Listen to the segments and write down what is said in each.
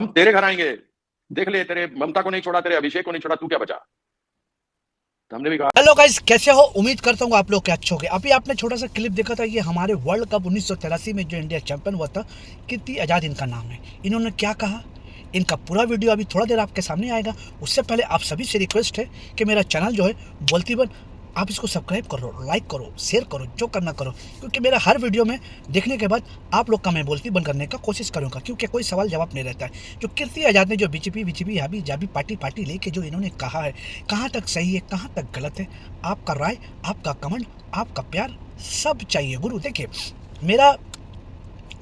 हम तेरे घर आएंगे, देख ले, तेरे ममता को नहीं छोड़ा, तेरे अभिषेक को नहीं छोड़ा, तू क्या बचा? तो हमने भी कहा हेलो गाइस, कैसे हो? उम्मीद करता हूँ आप लोग के अच्छे होंगे। अभी आपने छोटा सा क्लिप देखा था, ये हमारे वर्ल्ड कप 1983 में जो इंडिया चैंपियन हुआ था, कीर्ति आजाद इनका नाम है। इन्होंने क्या कहा, इनका पूरा वीडियो अभी थोड़ा देर आपके सामने आएगा। उससे पहले आप सभी से रिक्वेस्ट है कि मेरा चैनल जो है बोलती बन, आप इसको सब्सक्राइब करो, लाइक करो, शेयर करो, जो करना करो, क्योंकि मेरा हर वीडियो में देखने के बाद आप लोग का मैं बोलती बंद करने का कोशिश करूंगा, क्योंकि कोई सवाल जवाब नहीं रहता है। जो कीर्ति आजाद ने जो बीजेपी हाबी जाबी पार्टी लेके जो इन्होंने कहा है, कहाँ तक सही है, कहाँ तक गलत है, आपका राय, आपका कमेंट, आपका प्यार सब चाहिए गुरु। देखिए, मेरा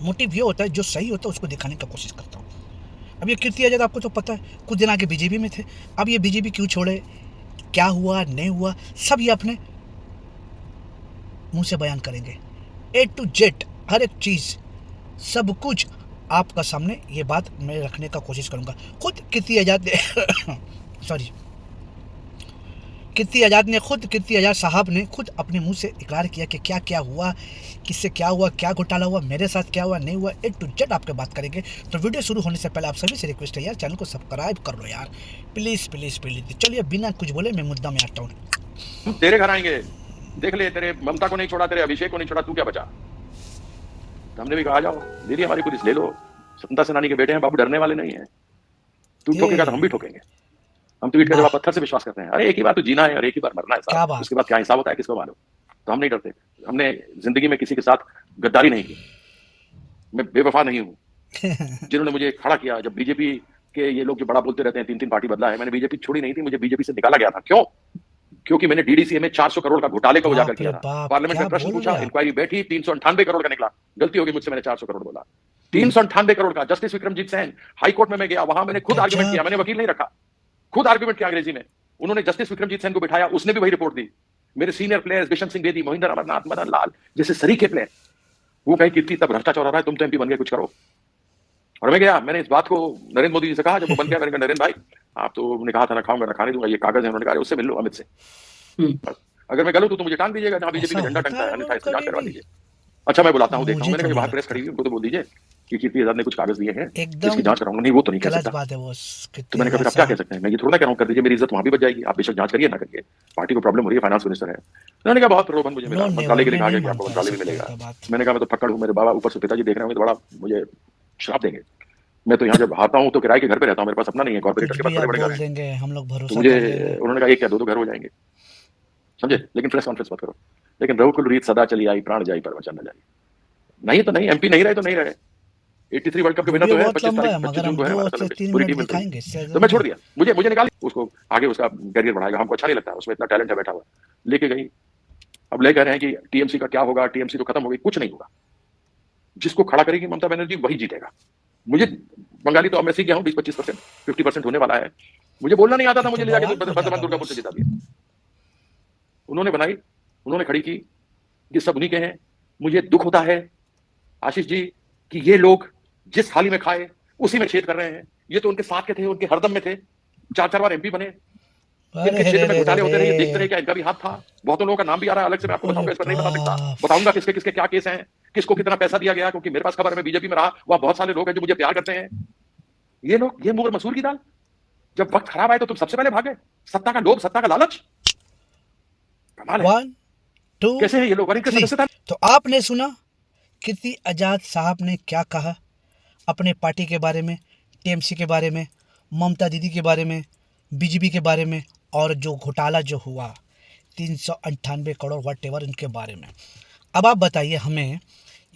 मोटिव ये होता है, जो सही होता है उसको दिखाने का कोशिश करता हूँ। अब ये कीर्ति आजाद आपको तो पता है, कुछ दिन आगे बीजेपी में थे, अब ये बीजेपी क्यों छोड़े, क्या हुआ नहीं हुआ, सब ये अपने मुंह से बयान करेंगे। ए टू जेड हर एक चीज़, सब कुछ आपका सामने ये बात मैं रखने का कोशिश करूंगा। खुद कीर्ति आजाद ने सॉरी, कीर्ति आजाद साहब ने खुद अपने मुंह से इकरार किया कि क्या क्या हुआ, किससे क्या हुआ, क्या घोटाला हुआ, मेरे साथ क्या हुआ नहीं हुआ, ए टू जेड आपके बात करेंगे। तो वीडियो शुरू होने से पहले आप सभी से रिक्वेस्ट है यार, चैनल को सब्सक्राइब कर लो यार, प्लीज़ प्लीज़ प्लीज़। चलिए बिना कुछ बोले मैं मुद्दा में आता हूँ। हम तेरे घर आएंगे, देख ले, तेरे ममता को नहीं छोड़ा, तेरे अभिषेक को नहीं छोड़ा, तू क्या बचा? तो हमने भी कहा, आ जाओ दीदी, हमारी पुलिस ले लो, स्वतंत्रता सेनानी के बेटे हैं बाबू, डरने वाले नहीं है। तू ठोकेगा तो हम भी ठोकेंगे। हम तो ईंट का जवाब पत्थर से विश्वास करते हैं। अरे एक ही बार तो जीना है और एक ही बार मरना है क्या साहब, बात, उसके बाद क्या हिसाब होता है किसको मालूम। तो हम नहीं डरते, हमने जिंदगी में किसी के साथ गद्दारी नहीं की। मैं बेवफा नहीं हूँ। जिन्होंने मुझे खड़ा किया, जब बीजेपी के ये लोग जो बड़ा बोलते रहते हैं 3-3 पार्टी बदला है, मैंने बीजेपी छोड़ी नहीं थी, मुझे बीजेपी से निकाला गया था। क्यों? क्योंकि मैंने डीडीसीए में 400 करोड़ का घोटाले को उजागर बाप रे किया था। बाप, पार्लियामेंट क्या में प्रश्न बोल पूछा, रहे हैं आप? इंक्वायरी बैठी, 398 करोड़ का निकला। गलती होगी मुझसे, मैंने 400 करोड़ बोला। 398 करोड़ का। Justice Vikramjit Sen, high court में मैं गया, वहां मैंने खुद आर्ग्यूमेंट किया, गजब। मैंने वकील नहीं रखा, खुद आर्ग्यूमेंट किया अंग्रेजी में। उन्होंने जस्टिस विक्रमजीत सेन को बिठाया, उसने भी वही रिपोर्ट दी। मेरे सीनियर प्लेयर्स बिशन सिंह बेदी, मोहिंदर अमरनाथ, मदन लाल जैसे सरीके प्लेयर, वो कहे कीर्ति तब भ्रष्टाचार हो रहा है, तुम तो एमपी बन गए, कुछ करो। और मैं गया, मैंने इस बात को नरेंद्र मोदी जी से कहा जब वो बन गया, मैंने कहा नरेंद्र भाई, आप तो ने कहा था ना खाऊंगा ना खाने दूंगा, ये कागज है, उन्होंने कहा उससे मिल लो अमित से, बस। अगर मैं गलत हूं तो मुझे टांग दीजिएगा, जहां बीजेपी ऐसा का झंडा होता टंगता है, है अन्यथा गुरु इससे जांच कभी करवा भी? दीजिए। अच्छा मैं बुलाता हूँ, देखता हूँ। मुझे मैंने तो कहा नहीं बाहर प्रेस लगता। खड़ी हुई, उनको तो बोल दीजिए कि कीर्ति आजाद ने कुछ कागज दिए हैं जिसकी एकदम जांच कराऊंगा। नहीं वो तो नहीं कह गलत सकता। बात है वो, तो कीर्ति मैंने कहा आजाद फिर आप क्या कह साहब। सकते हैं? मैं ये थोड़ा ना कह रहा हूँ कर दीजिए, मेरी इज्जत वहां भी बच जाएगी, आप बेशक जांच करिए ना करिए, पार्टी को प्रॉब्लम हो रही है, फाइनेंस मिनिस्टर है। उन्होंने कहा बहुत प्रलोभन मुझे नो मिला, नेवर, मंत्रालय के लिए मैं कहा नहीं गया कि आपको मानता मंत्रालय ऐसा भी कोई मिलेगा। का बात। मैंने कहा मैं तो फक्कड़ हूँ, मेरे बाबा ऊपर से पिताजी देख रहे होंगे तो बड़ा मुझे श्राप देंगे। मैं तो यहाँ जब आता हूँ तो किराए के घर पे रहता हूँ, मेरे पास अपना नहीं है, कॉर्पोरेटर कुछ के पास भी बड़े आप बड़े घर बोल हैं। देंगे, हम लोग तो भरोसा मुझे कर लेंगे। उन्होंने कहा एक क्या दो घर हो जाएंगे, समझे, लेकिन प्रेस कॉन्फ्रेंस मत करो। लेकिन रघुकुल रीत सदा चली आई, प्राण जाई पर वचन न जाई। नहीं तो नहीं, एमपी नहीं रहे तो नहीं रहे। 83 वर्ल्ड कप के विनर वीडियो तो है, बहुत 25 लंबा तारीख है, 25 मगर जून हम को है दो हमारा से सेलिब्रेशन, तीन पूरी मिनट टीम मिल रही है। दिखाएंगे, इससे तो ज़्यादा मैं छोड़ नहीं। दिया, मुझे निकाल उसको, आगे उसका करियर बढ़ाएगा, हमको अच्छा नहीं लगता, उसमें इतना टैलेंट है बैठा हुआ। लेके गई, अब ले कह रहे हैं कि टीएमसी का क्या होगा, टीएमसी तो खत्म हो गई, कुछ नहीं होगा। जिसको खड़ा करेगी ममता बनर्जी वही जीतेगा। मुझे बंगाली तो अब मैं सीख गया हूँ, 20-25%, 50% होने वाला है। मुझे बोलना नहीं आता था, ये तो मुझे ले जाके बवाल हो बर्धमान जाएगा दुर्गापुर बॉस। से जिता दिया। उन्होंने बनाई, उन्होंने खड़ी की, ये सब उन्हीं के हैं। मुझे दुख होता है आशीष जी कि ये लोग जिस थाली में खाए उसी में छेद कर रहे हैं। ये तो उनके साथ के थे, उनके हरदम में थे, 4-4 बार एमपी बने। अरे इनके रे क्षेत्र में रे रे घोटाले रे, होते रहे, ये देखते रहे, क्या इनका भी हाथ था? बहुतों लोगों का नाम भी आ रहा है, अलग से मैं आपको अरे बताऊंगा, इस पर नहीं बता सकता। बाप। बताऊंगा किसके किसके क्या केस हैं, किसको कितना पैसा दिया गया, क्योंकि मेरे पास खबर है, मैं बीजेपी में रहा, वहां बहुत सारे लोग हैं जो मुझे प्यार करते हैं। ये लोग, ये मूंग और मसूर की दाल, जब वक्त खराब आए तो तुम सबसे पहले भागे। सत्ता का लोभ, सत्ता का लालच, कमाल है। 1 2 कैसे है ये लोग? और इनके 3। सदस्यता। तो आपने सुना कीर्ति आजाद साहब ने क्या कहा अपने पार्टी के बारे में, टीएमसी के बारे में, ममता दीदी के बारे में, बीजेपी के बारे में, और जो घोटाला जो हुआ 398 करोड़ वट एवर उनके बारे में। अब आप बताइए हमें,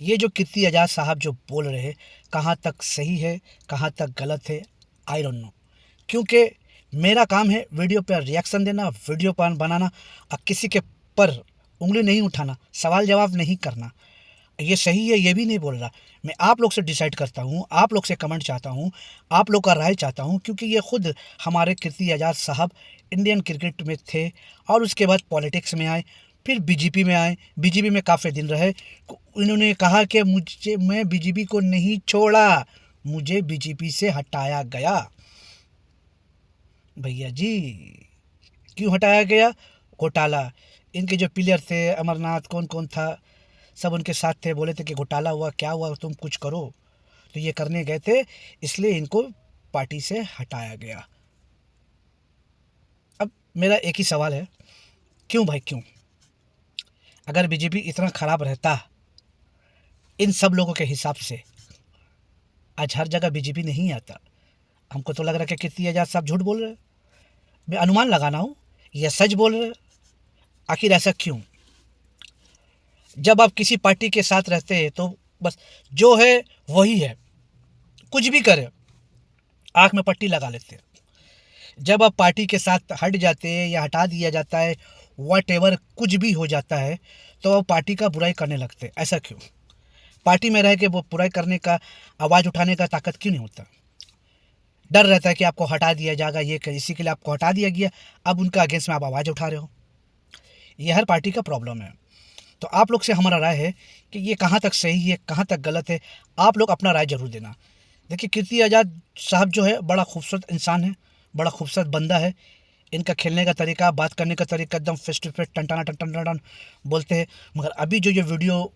ये जो कीर्ति आजाद साहब जो बोल रहे हैं, कहाँ तक सही है, कहाँ तक गलत है, आई डोंट नो। क्योंकि मेरा काम है वीडियो पर रिएक्शन देना, वीडियो पर बनाना, और किसी के पर उंगली नहीं उठाना, सवाल जवाब नहीं करना। ये सही है ये भी नहीं बोल रहा, मैं आप लोग से डिसाइड करता हूँ, आप लोग से कमेंट चाहता हूँ, आप लोग का राय चाहता हूँ, क्योंकि ये खुद हमारे कीर्ति आजाद साहब इंडियन क्रिकेट में थे और उसके बाद पॉलिटिक्स में आए, फिर बीजेपी में आए, बीजेपी में काफ़ी दिन रहे। इन्होंने कहा कि मुझे, मैं बीजेपी को नहीं छोड़ा, मुझे बीजेपी से हटाया गया। भैया जी, क्यों हटाया गया? घोटाला। इनके जो प्लेयर थे, अमरनाथ कौन कौन था, सब उनके साथ थे, बोले थे कि घोटाला हुआ, क्या हुआ, तुम कुछ करो, तो ये करने गए थे, इसलिए इनको पार्टी से हटाया गया। अब मेरा एक ही सवाल है, क्यों भाई क्यों? अगर बीजेपी इतना ख़राब रहता इन सब लोगों के हिसाब से, आज हर जगह बीजेपी नहीं आता। हमको तो लग रहा है कि कीर्ति आजाद साहब झूठ बोल रहे हैं। मैं अनुमान लगाना हूँ या सच बोल रहे हैं। आखिर ऐसा क्यों? जब आप किसी पार्टी के साथ रहते हैं तो बस जो है वही है, कुछ भी करे आँख में पट्टी लगा लेते हैं। जब आप पार्टी के साथ हट जाते हैं या हटा दिया जाता है, व्हाटएवर कुछ भी हो जाता है, तो आप पार्टी का बुराई करने लगते हैं। ऐसा क्यों? पार्टी में रह के वो बुराई करने का, आवाज़ उठाने का ताकत क्यों नहीं होता? डर रहता है कि आपको हटा दिया जाएगा, ये इसी के लिए आपको हटा दिया गया, अब उनका अगेंस्ट में आप आवाज़ उठा रहे हो। ये हर पार्टी का प्रॉब्लम है। तो आप लोग से हमारा राय है कि ये कहाँ तक सही है, कहाँ तक गलत है, आप लोग अपना राय ज़रूर देना। देखिए, कीर्ति आज़ाद साहब जो है बड़ा खूबसूरत इंसान है, बड़ा खूबसूरत बंदा है। इनका खेलने का तरीका, बात करने का तरीका एकदम फेस टू फेस टन टन टन टन बोलते हैं। मगर अभी जो ये वीडियो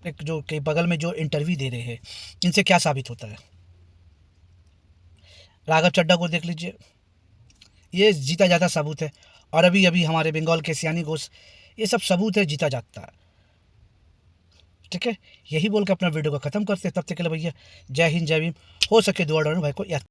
एक जो के बगल में जो इंटरव्यू दे रहे हैं, इनसे क्या साबित होता है? राघव चड्ढा को देख लीजिए, ये जीता जाता सबूत है। और अभी अभी हमारे बंगाल के सियानी घोष, ये सब सबूत है जीता जाता है। ठीक है, यही बोल के अपना वीडियो को ख़त्म करते हैं। तब तक के लिए भैया जय हिंद जय भीम। हो सके दुआ डालो भाई को याद।